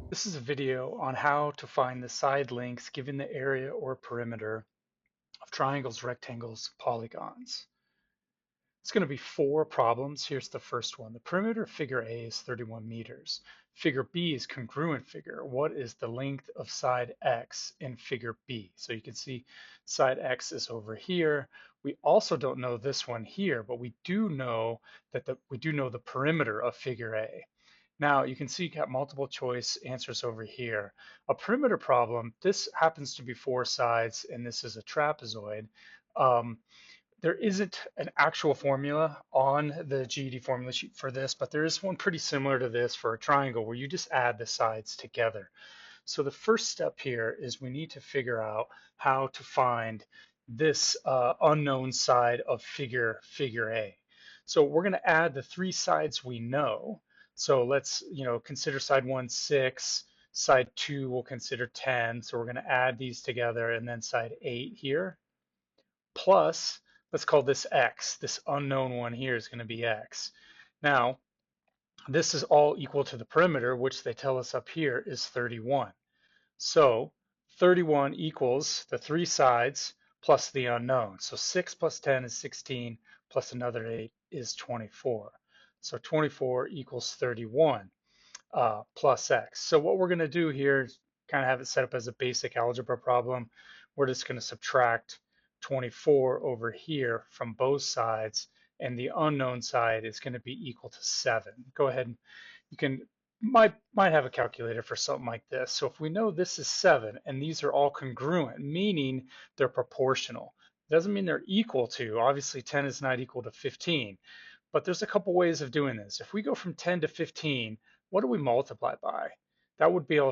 This is a video on how to find the side lengths given the area or perimeter of triangles, rectangles, polygons. It's going to be 4 problems. Here's the first one. The perimeter of figure A is 31 meters. Figure B is congruent figure. What is the length of side X in figure B? So you can see side X is over here. We also don't know this one here, but we do know that the perimeter of figure A. Now you can see you got multiple choice answers over here. A perimeter problem, this happens to be 4 sides and this is a trapezoid. Um, there isn't an actual formula on the GED formula sheet for this, but there is one pretty similar to this for a triangle where you just add the sides together. So the first step here is we need to figure out how to find this unknown side of figure A. So we're going to add the 3 sides we know. So let's consider side 1 6, side 2 we'll consider 10. So we're going to add these together, and then side 8 here plus, let's call this X. This unknown one here is going to be X. Now this is all equal to the perimeter, which they tell us up here is 31. So 31 equals the 3 sides plus the unknown. So 6 plus 10 is 16, plus another 8 is 24. So 24 equals 31 plus X. So what we're going to do here is kind of have it set up as a basic algebra problem. We're just going to subtract 24 over here from both sides, and the unknown side is going to be equal to 7. Go ahead and you can might have a calculator for something like this. So if we know this is 7 and these are all congruent, meaning they're proportional. It doesn't mean they're equal to. Obviously 10 is not equal to 15, but there's a couple ways of doing this. If we go from 10 to 15, what do we multiply by? That would be our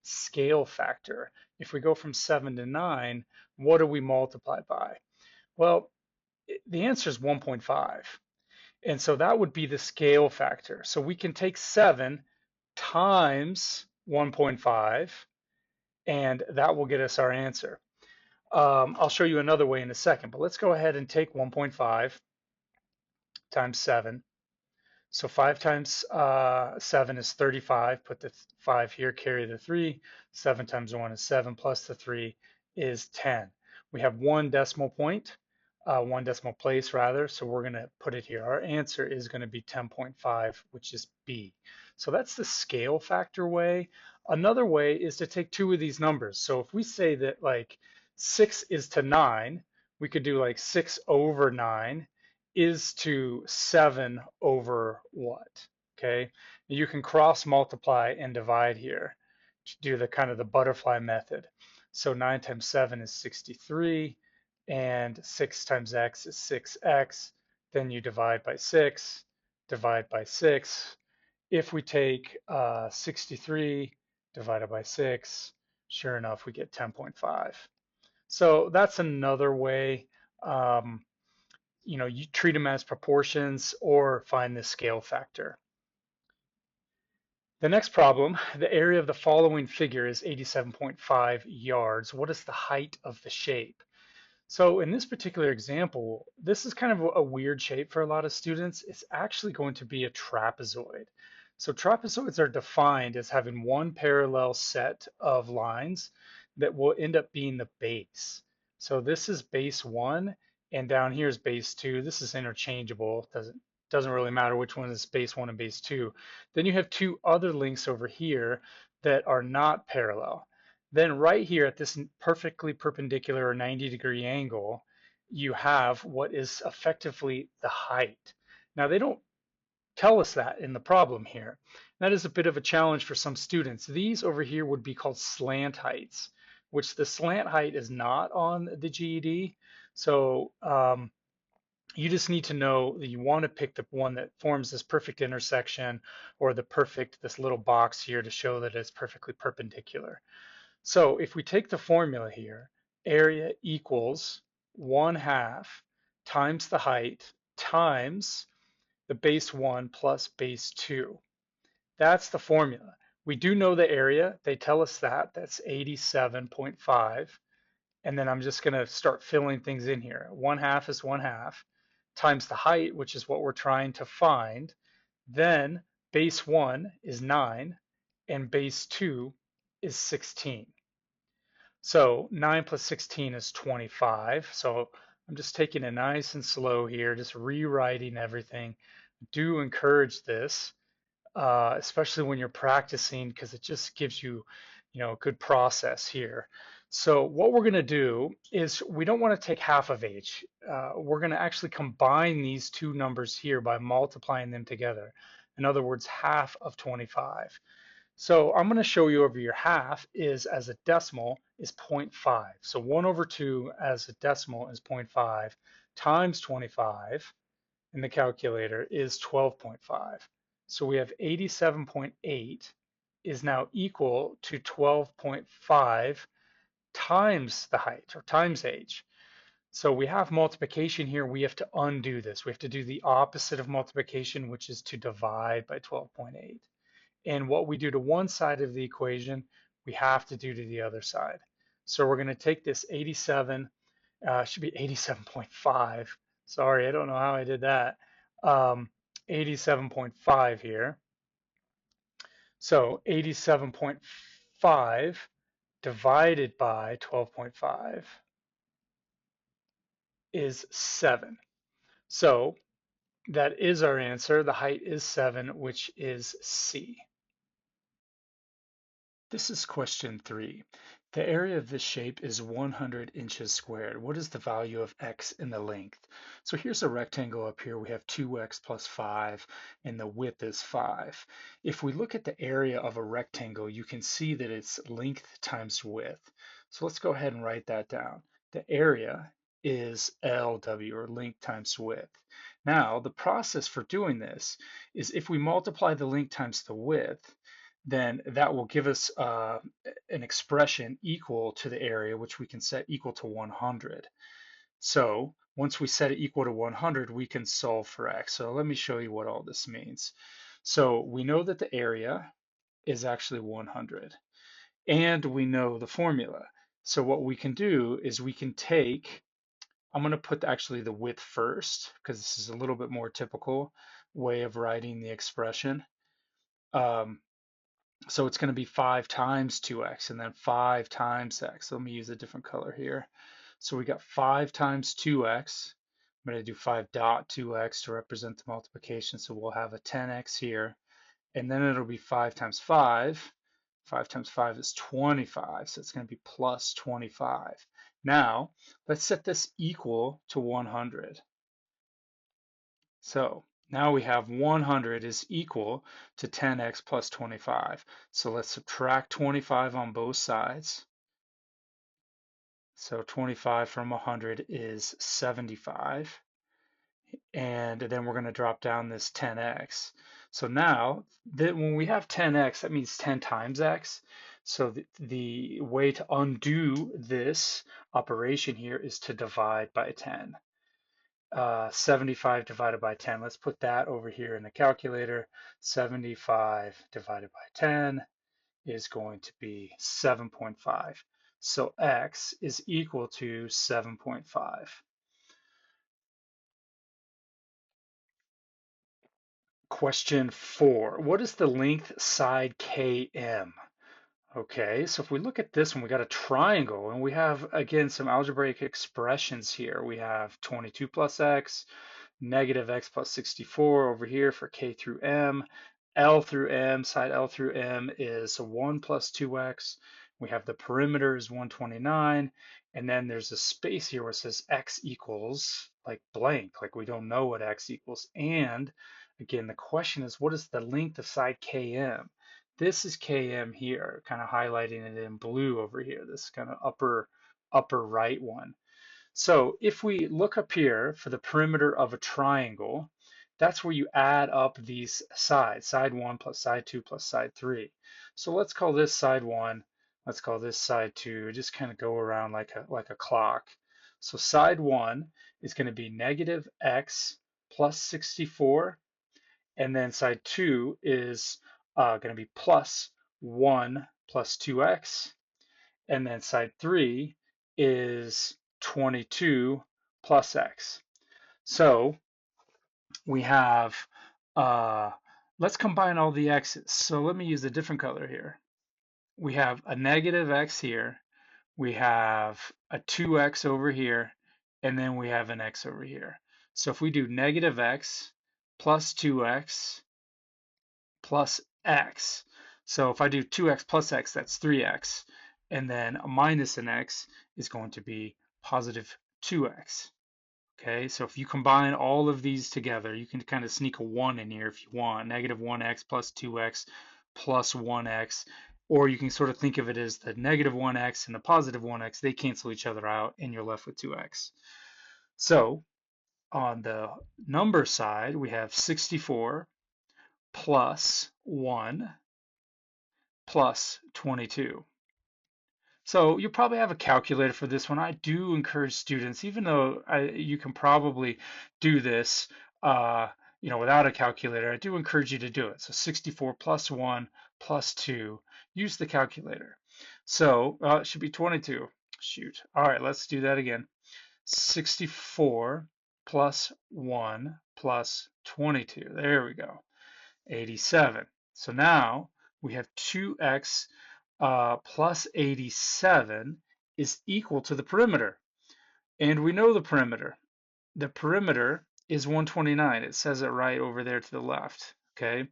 scale factor. If we go from 7 to 9, what do we multiply by? Well, the answer is 1.5. And so that would be the scale factor. So we can take 7 times 1.5, and that will get us our answer. I'll show you another way in a second, but let's go ahead and take 1.5 times 7. So 5 times 7 is 35. Put the 5 here, carry the 3. 7 times 1 is 7, plus the 3 is 10. We have one decimal point, one decimal place rather, so we're going to put it here. Our answer is going to be 10.5, which is B. So that's the scale factor way. Another way is to take 2 of these numbers. So if we say that like 6 is to 9, we could do like 6 over 9 is to 7 over what? Okay, you can cross multiply and divide here to do the kind of the butterfly method. So 9 times 7 is 63, and 6 times x is 6x. Then you divide by 6, divide by 6. If we take 63 divided by 6, sure enough, we get 10.5. So that's another way. You treat them as proportions or find the scale factor. The next problem, the area of the following figure is 87.5 yards. What is the height of the shape? So in this particular example, this is kind of a weird shape for a lot of students. It's actually going to be a trapezoid. So trapezoids are defined as having one parallel set of lines that will end up being the base. So this is base 1, and down here is base 2. This is interchangeable. Doesn't really matter which one is base 1 and base 2. Then you have 2 other links over here that are not parallel. Then right here at this perfectly perpendicular or 90-degree angle, you have what is effectively the height. Now they don't tell us that in the problem here. That is a bit of a challenge for some students. These over here would be called slant heights, which the slant height is not on the GED. So you just need to know that you want to pick the one that forms this perfect intersection, or this little box here to show that it's perfectly perpendicular. So if we take the formula here, area equals 1/2 times the height times the base 1 plus base 2. That's the formula. We do know the area. They tell us that. That's 87.5. And then I'm just going to start filling things in here. 1/2 is 1/2 times the height, which is what we're trying to find. Then base 1 is 9, and base 2 is 16. So 9 plus 16 is 25. So I'm just taking it nice and slow here, just rewriting everything. Do encourage this, especially when you're practicing, because it just gives you, a good process here. So what we're going to do is we don't want to take half of h. We're going to actually combine these two numbers here by multiplying them together. In other words, half of 25. So I'm going to show you over your half is as a decimal is 0.5. So 1 over 2 as a decimal is 0.5 times 25 in the calculator is 12.5. So we have 87.8 is now equal to 12.5 times the height or times h. So we have multiplication here. We have to undo this. We have to do the opposite of multiplication, which is to divide by 12.8. And what we do to one side of the equation, we have to do to the other side. So we're going to take this 87, should be 87.5. Sorry, I don't know how I did that. 87.5 here. So 87.5 divided by 12.5 is 7. So that is our answer. The height is 7, which is C. This is question 3. The area of this shape is 100 inches squared. What is the value of x in the length? So here's a rectangle up here. We have 2x plus 5, and the width is 5. If we look at the area of a rectangle, you can see that it's length times width. So let's go ahead and write that down. The area is LW, or length times width. Now, the process for doing this is if we multiply the length times the width, then that will give us an expression equal to the area, which we can set equal to 100. So once we set it equal to 100, we can solve for x. So let me show you what all this means. So we know that the area is actually 100, and we know the formula. So what we can do is we can take, I'm going to put actually the width first, because this is a little bit more typical way of writing the expression. So it's going to be 5 times 2x and then 5 times x. So let me use a different color here. So we got 5 times 2x. I'm going to do 5 dot 2x to represent the multiplication. So we'll have a 10x here. And then it'll be 5 times 5. 5 times 5 is 25. So it's going to be plus 25. Now, let's set this equal to 100. So now we have 100 is equal to 10x plus 25. So let's subtract 25 on both sides. So 25 from 100 is 75. And then we're going to drop down this 10x. So now that when we have 10x, that means 10 times x. So the way to undo this operation here is to divide by 10. 75 divided by 10. Let's put that over here in the calculator. 75 divided by 10 is going to be 7.5. So x is equal to 7.5. Question 4. What is the length side KM? Okay, so if we look at this one, we got a triangle, and we have, again, some algebraic expressions here. We have 22 plus x, negative x plus 64 over here for k through m. L through m, side L through m is 1 plus 2x. We have the perimeter is 129, and then there's a space here where it says x equals like blank, like we don't know what x equals. And again, the question is, what is the length of side KM? This is KM here, kind of highlighting it in blue over here, this kind of upper right one. So if we look up here for the perimeter of a triangle, that's where you add up these sides, side 1 plus side 2 plus side 3. So let's call this side 1, let's call this side 2, just kind of go around like a clock. So side 1 is going to be negative x plus 64, and then side 2 is going to be plus 1 plus 2x, and then side 3 is 22 plus x. So we have Let's combine all the x's. So let me use a different color here. We have a negative x here, we have a 2x over here, and then we have an x over here. So if we do negative x plus 2x plus x, so if I do 2x plus x, that's 3x, and then a minus an x is going to be positive 2x. Okay, so if you combine all of these together, you can kind of sneak a 1 in here if you want. Negative 1x plus 2x plus 1x. Or you can sort of think of it as the negative 1x and the positive 1x. They cancel each other out, and you're left with 2x. So on the number side, we have 64 plus 1 plus 22. So you probably have a calculator for this one. I do encourage students, even though you can probably do this, uh, without a calculator, I do encourage you to do it. So 64 plus 1 plus 2, use the calculator. So it should be 22. Shoot. All right, let's do that again. 64 plus 1 plus 22. There we go. 87. So now we have 2x plus 87 is equal to the perimeter. And we know the perimeter. The perimeter is 129. It says it right over there to the left. Okay.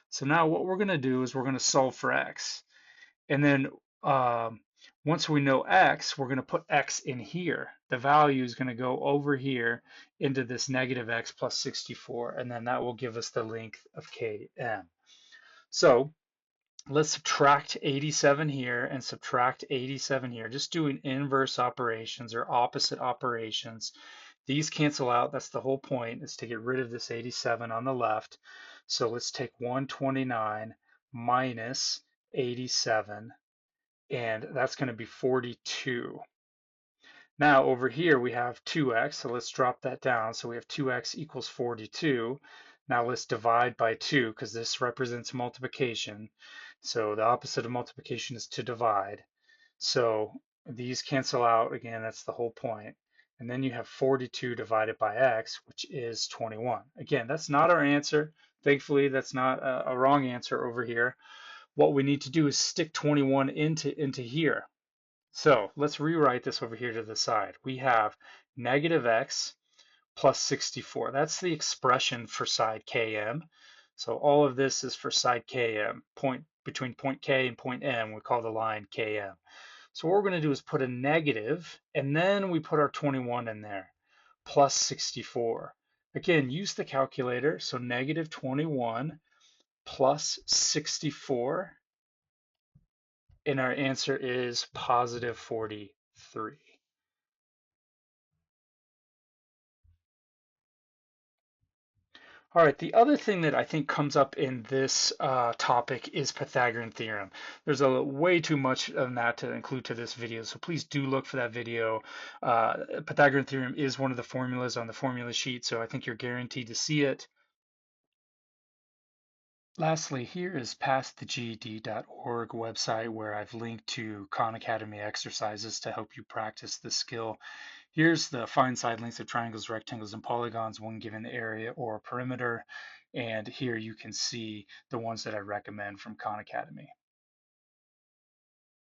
So now what we're going to do is we're going to solve for x. And then once we know x, we're going to put x in here. The value is going to go over here into this negative x plus 64. And then that will give us the length of km. So let's subtract 87 here and subtract 87 here, just doing inverse operations or opposite operations. These cancel out. That's the whole point, is to get rid of this 87 on the left. So let's take 129 minus 87, and that's going to be 42. Now over here we have 2x, so let's drop that down. So we have 2x equals 42. Now let's divide by 2 because this represents multiplication. So the opposite of multiplication is to divide. So these cancel out. Again, that's the whole point. And then you have 42 divided by x, which is 21. Again, that's not our answer. Thankfully, that's not a wrong answer over here. What we need to do is stick 21 into here. So let's rewrite this over here to the side. We have negative x plus 64. That's the expression for side km. So all of this is for side km, between point K and point M, we call the line km. So what we're going to do is put a negative, and then we put our 21 in there, plus 64. Again, use the calculator. So negative 21 plus 64, and our answer is positive 43. All right, the other thing that I think comes up in this topic is Pythagorean theorem. There's way too much of that to include to this video, so please do look for that video. Pythagorean theorem is one of the formulas on the formula sheet, so I think you're guaranteed to see it. Lastly, here is passtheged.org website where I've linked to Khan Academy exercises to help you practice the skill. Here's the find side lengths of triangles, rectangles, and polygons when given area or perimeter. And here you can see the ones that I recommend from Khan Academy.